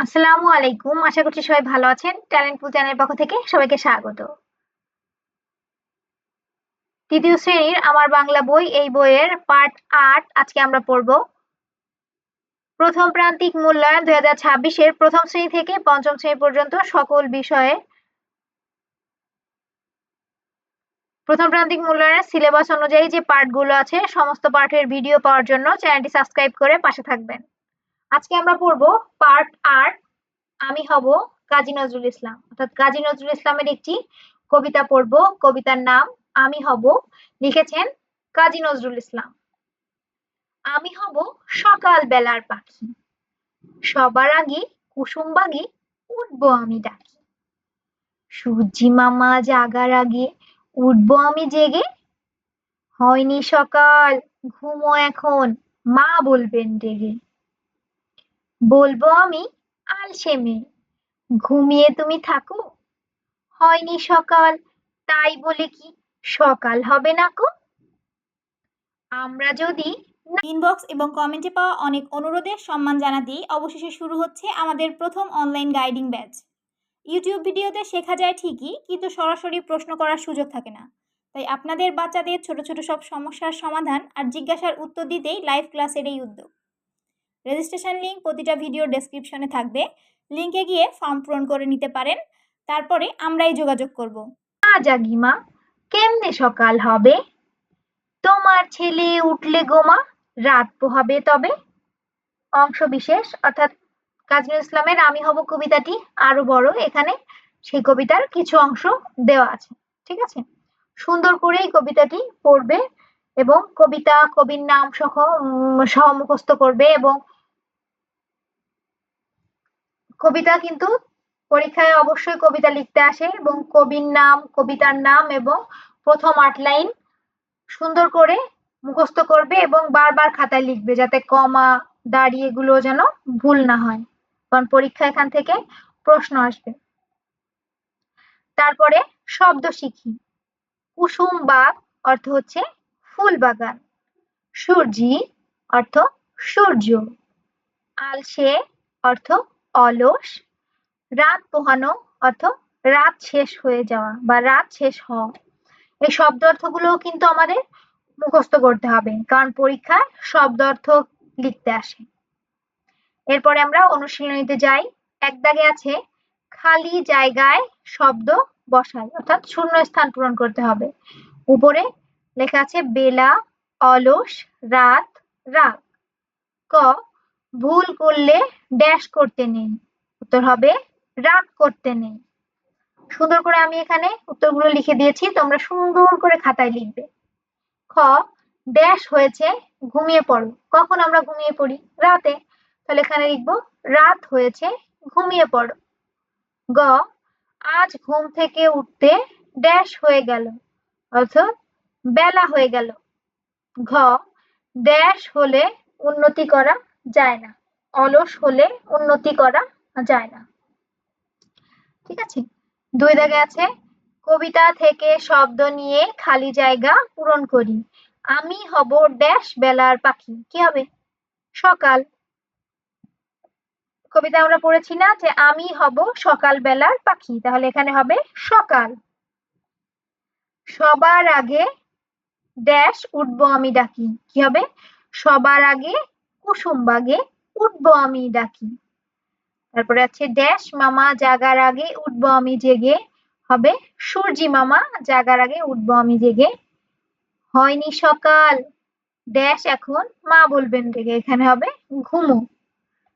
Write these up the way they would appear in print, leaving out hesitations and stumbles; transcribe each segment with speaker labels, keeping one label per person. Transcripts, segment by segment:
Speaker 1: আসসালামু আলাইকুম। আশা করছি সবাই ভালো আছেন। ট্যালেন্ট পুল চ্যানেলের পক্ষ থেকে সবাইকে স্বাগত। তৃতীয় শ্রেণীর আমার বাংলা বই এই বইয়ের পার্ট ৮ আজকে আমরা পড়ব। প্রথম প্রান্তিক মূল্যায়ন ২০২৬ এর প্রথম শ্রেণী থেকে পঞ্চম শ্রেণী পর্যন্ত সকল বিষয়ে প্রথম প্রান্তিক মূল্যায়নের সিলেবাস অনুযায়ী যে পার্টগুলো আছে সমস্ত পার্টের ভিডিও পাওয়ার জন্য চ্যানেলটি সাবস্ক্রাইব করে পাশে থাকবেন। আজকে আমরা পড়ব পার্ট ৮ আমি হব কাজী নজরুল ইসলাম। অর্থাৎ কাজী নজরুল ইসলামের একটি কবিতা পড়ব। কবিতার নাম আমি হব, লিখেছেন কাজী নজরুল ইসলাম। আমি হব সকাল বেলার পাখি, সবার আগে কুসুম বাগে উঠবো আমি ডাকি। সূর্যি মামা জাগার আগে উঠবো আমি জেগে, হয়নি সকাল ঘুমো এখন মা বলবেন রেগে। বলবো আমি আলসে মেয়ে, ঘুমিয়ে তুমি থাকো, হয়নি সকাল তাই বলে কি সকাল হবে না কো। আমরা যদি
Speaker 2: ইনবক্স এবং কমেন্টে পাওয়া অনেক অনুরোধের সম্মান জানাতেই অবশেষে শুরু হচ্ছে আমাদের প্রথম অনলাইন গাইডিং ব্যাচ। ইউটিউব ভিডিওতে শেখা যায় ঠিকই, কিন্তু সরাসরি প্রশ্ন করার সুযোগ থাকে না। তাই আপনাদের বাচ্চাদের ছোট ছোট সব সমস্যার সমাধান আর জিজ্ঞাসার উত্তর দিতেই লাইভ ক্লাসের এই উদ্যোগ। রেজিস্ট্রেশন লিঙ্ক প্রতিটা ভিডিওর ডেসক্রিপশনে থাকবে, লিঙ্কে গিয়ে ফর্ম পূরণ করে নিতে পারেন। তারপরে আমরাই যোগাযোগ করব।
Speaker 1: জাগি মা, কেমনে সকাল হবে, তোমার ছেলে উঠলে গোমা রাত পোহাবে তবে। অংশ বিশেষ অর্থাৎ কাজী নজরুল ইসলামের আমি হব কবিতাটি আরো বড়, এখানে সেই কবিতার কিছু অংশ দেওয়া আছে। ঠিক আছে, সুন্দর করে এই কবিতাটি পড়বে এবং কবিতা কবির নাম সহ মুখস্থ করবে। এবং কবিতা কিন্তু পরীক্ষায় অবশ্যই কবিতা লিখতে আসে এবং কবির নাম, কবিতার নাম এবং প্রথম ৮ লাইন সুন্দর করে মুখস্থ করবে এবং বারবার খাতায় লিখবে যাতে কমা দাড়ি এগুলো যেন ভুল না হয়, কারণ পরীক্ষা এখান থেকে প্রশ্ন আসবে। তারপরে শব্দ শিখি। কুসুম বাগ অর্থ হচ্ছে ফুল বাগান, সূর্যি অর্থ সূর্য, আলসে অর্থ অলস, রাত পোহানো অর্থ রাত শেষ হয়ে যাওয়া বা রাত শেষ হওয়া। এই শব্দ অর্থগুলো কিন্তু আমাদের মুখস্থ করতে হবে, কারণ পরীক্ষায় শব্দ অর্থ লিখতে আসে। এরপরে আমরা অনুশীলনীতে যাই। এক দাগে আছে খালি জায়গায় শব্দ বসাই, অর্থাৎ শূন্য স্থান পূরণ করতে হবে। উপরে লেখা আছে বেলা, অলস, রাত, রাগ। ক ভুল করলে ড্যাশ করতে নেই, উত্তর হবে রাগ করতে নেই। সুন্দর করে আমি এখানে উত্তরগুলো লিখে দিয়েছি, তোমরা সুন্দর করে খাতায় লিখবে। খ ড্যাশ হয়েছে ঘুমিয়ে পড়ো, কখন আমরা ঘুমিয়ে পড়ি? রাতে, তাহলে এখানে লিখবো রাত হয়েছে ঘুমিয়ে পড়ো। গ আজ ঘুম থেকে উঠতে ড্যাশ হয়ে গেল, অর্থাৎ বেলা হয়ে গেল। ঘ ড্যাশ হলে উন্নতি করা যায় না, অলস হলে উন্নতি করা যায় না। ঠিক আছে, ২ দাগে আছে কবিতা থেকে শব্দ নিয়ে খালি জায়গা পূরণ করি। আমি হব ড্যাশ বেলার পাখি, কি হবে? সকাল। কবিতা আমরা পড়েছি না যে আমি হব সকাল বেলার পাখি, তাহলে এখানে হবে সকাল। সবার আগে ড্যাশ উঠবো আমি ডাকি, কি হবে? সবার আগে কুসুম বাগে উঠবো আমি ডাকি। তারপরে আছে ড্যাশ মামা জাগার আগে উঠবো আমি জেগে, হবে সূর্যি মামা জাগার আগে উঠবো আমি জেগে। হয়নি সকাল ড্যাশ এখন মা বলবেন রেগে, এখানে হবে ঘুমো।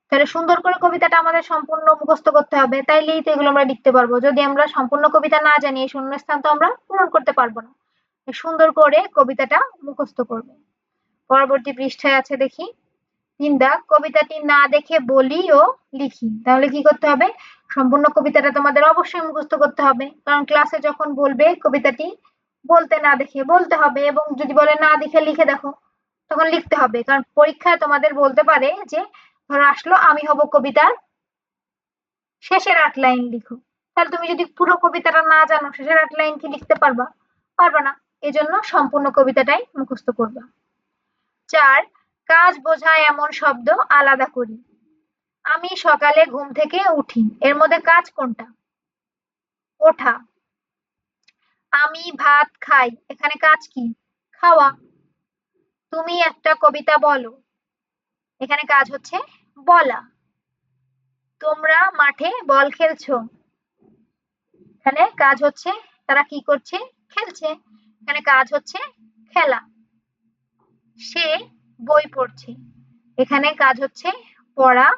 Speaker 1: তাহলে সুন্দর করে কবিতাটা আমাদের সম্পূর্ণ মুখস্থ করতে হবে, তাইলেই তো এগুলো আমরা লিখতে পারবো। যদি আমরা সম্পূর্ণ কবিতা না জানি এই শূন্যস্থান তো আমরা পূরণ করতে পারবো না। সুন্দর করে কবিতাটা মুখস্থ করবে। পরবর্তী পৃষ্ঠায় আছে দেখি ৩ দাগ কবিতাটি না দেখে বলি ও লিখি। তাহলে কি করতে হবে? সম্পূর্ণ কবিতাটা তোমাদের অবশ্যই মুখস্থ করতে হবে, কারণ ক্লাসে যখন বলবে কবিতাটি বলতে না দেখে বলতে হবে, এবং যদি বলে না দেখে লিখে দেখো তখন লিখতে হবে, কারণ পরীক্ষায় তোমাদের বলতে পারে যে ধরো আসলো আমি হব কবিতার শেষের ৮ লাইন লিখো, তাহলে তুমি যদি পুরো কবিতাটা না জানো শেষের ৮ লাইন কি লিখতে পারবা? পারবা না। এজন্য সম্পূর্ণ কবিতাটাই মুখস্থ করবা। ৪ কাজ বোঝায় এমন শব্দ আলাদা করি। আমি সকালে ঘুম থেকে উঠি, এর মধ্যে কাজ কোনটা? ওঠা। আমি ভাত খাই, এখানে কাজ কি? খাওয়া। তুমি একটা কবিতা বলো, এখানে কাজ হচ্ছে বলা। তোমরা মাঠে বল খেলছো, এখানে কাজ হচ্ছে তারা কি করছে? খেলছে। এখানে কাজ হচ্ছে খেলা। সে বই পড়ছে, এখানে কাজ হচ্ছে পড়া।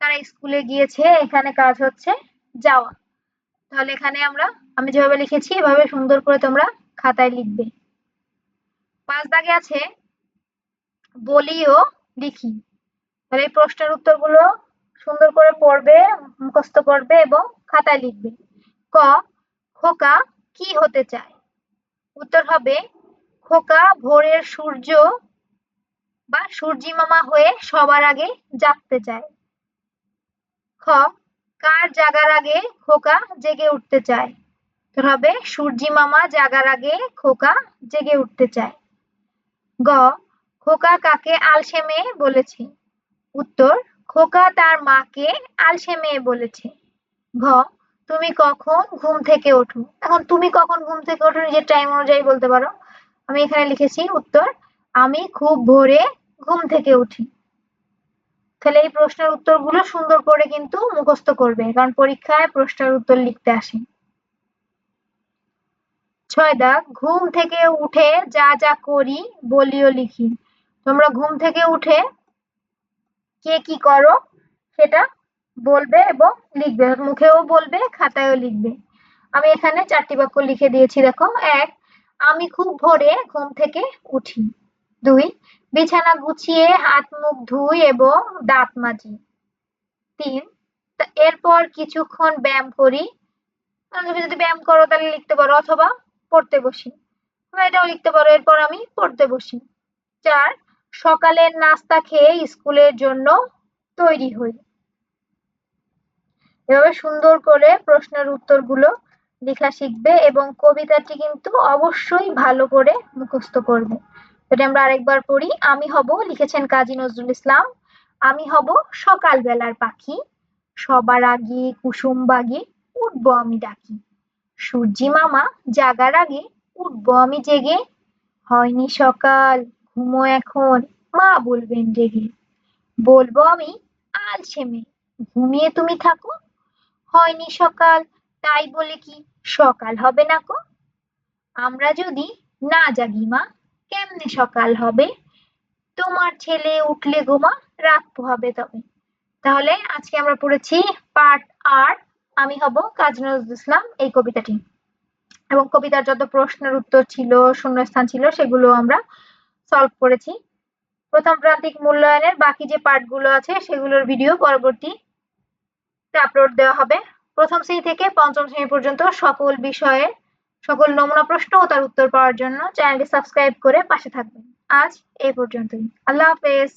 Speaker 1: তারা স্কুলে গিয়েছে, এখানে কাজ হচ্ছে যাওয়া। তাহলে এখানে আমি যেভাবে লিখেছি এভাবে সুন্দর করে তোমরা খাতায় লিখবে। 5 দাগে আছে বলি ও লিখি। তাহলে এই প্রশ্নের উত্তরগুলো সুন্দর করে পড়বে, মুখস্থ করবে এবং খাতায় লিখবে। ক, খোকা কি হতে চায়? উত্তর হবে খোকা ভোরের সূর্য বা সূর্যি মামা হয়ে সবার আগে জাগতে চায়। খ, কার জাগার আগে খোকা জেগে উঠতে চায়? উত্তর হবে সূর্যি মামা জাগার আগে খোকা জেগে উঠতে চায়। গ, খোকা কাকে আলসে মেয়ে বলেছে? উত্তর খোকা তার মাকে আলসে মেয়ে বলেছে। ঘ, তুমি কখন ঘুম থেকে ওঠো? এখন তুমি কখন ঘুম থেকে ওঠো নিজের টাইম অনুযায়ী বলতে পারো। আমি এখানে লিখেছি উত্তর আমি খুব ভোরে ঘুম থেকে উঠি। তাহলে এই প্রশ্নের উত্তরগুলো সুন্দর করে কিন্তু মুখস্থ করবে, কারণ পরীক্ষায় প্রশ্নের উত্তর লিখতে আসে। 6 দাগ, ঘুম থেকে উঠে যা যা করি বলিও লিখি। তোমরা ঘুম থেকে উঠে কে কি করো সেটা বলবে এবং লিখবে, মুখেও বলবে খাতায়ও লিখবে। আমি এখানে 4টি বাক্য লিখে দিয়েছি দেখো। 1, আমি খুব ভোরে ঘুম থেকে উঠি। 2, বিছানা গুছিয়ে হাত মুখ ধুই এবং দাঁত মাজি। 3, এরপর কিছুক্ষণ ব্যায়াম করি। তুমি যদি ব্যায়াম করো তাহলে লিখতে পারো অথবা পড়তে বসি। তোমরা এটাও লিখতে পারো এরপর আমি পড়তে বসি। 4, সকালের নাস্তা খেয়ে স্কুলের জন্য তৈরি হই। এভাবে সুন্দর করে প্রশ্নের উত্তরগুলো লেখা শিখবে এবং কবিতাটি কিন্তু অবশ্যই ভালো করে মুখস্থ করবে। এটা আমরা আরেকবার পড়ি। আমি হব, লিখেছেন কাজী নজরুল ইসলাম। আমি হব সকালবেলার পাখি, সবার আগে কুসুম বাগে উঠবো আমি ডাকি। সূর্যি মামা জাগার আগে উঠবো আমি জেগে। হয়নি সকাল ঘুমো এখন মা বলবেন রেগে। বলবো আমি আলসে মেয়ে, ঘুমিয়ে তুমি থাকো। হয়নি সকাল তাই বলে কি সকাল হবে না কো? আমরা যদি না জাগি মা কেমনে সকাল হবে? তোমার ছেলে উঠলে গো মা রাত পোহাবে তবে। তাহলে আজকে আমরা পড়েছি পার্ট 8 আমি হব কাজী নজরুল ইসলাম এই কবিতাটি, এবং কবিতার যত প্রশ্নের উত্তর ছিল, শূন্যস্থান ছিল সেগুলো আমরা সলভ করেছি। প্রথম প্রান্তিক মূল্যায়নের বাকি যে পার্টগুলো আছে সেগুলোর ভিডিও পরবর্তীতে আপলোড দেওয়া হবে। প্রথম শ্রেণী থেকে পঞ্চম শ্রেণী পর্যন্ত সকল বিষয়ের সকল নমুনা প্রশ্ন ও তার উত্তর পাওয়ার জন্য চ্যানেলটি সাবস্ক্রাইব করে পাশে থাকবেন। আজ এই পর্যন্তই। আল্লাহ হাফেজ।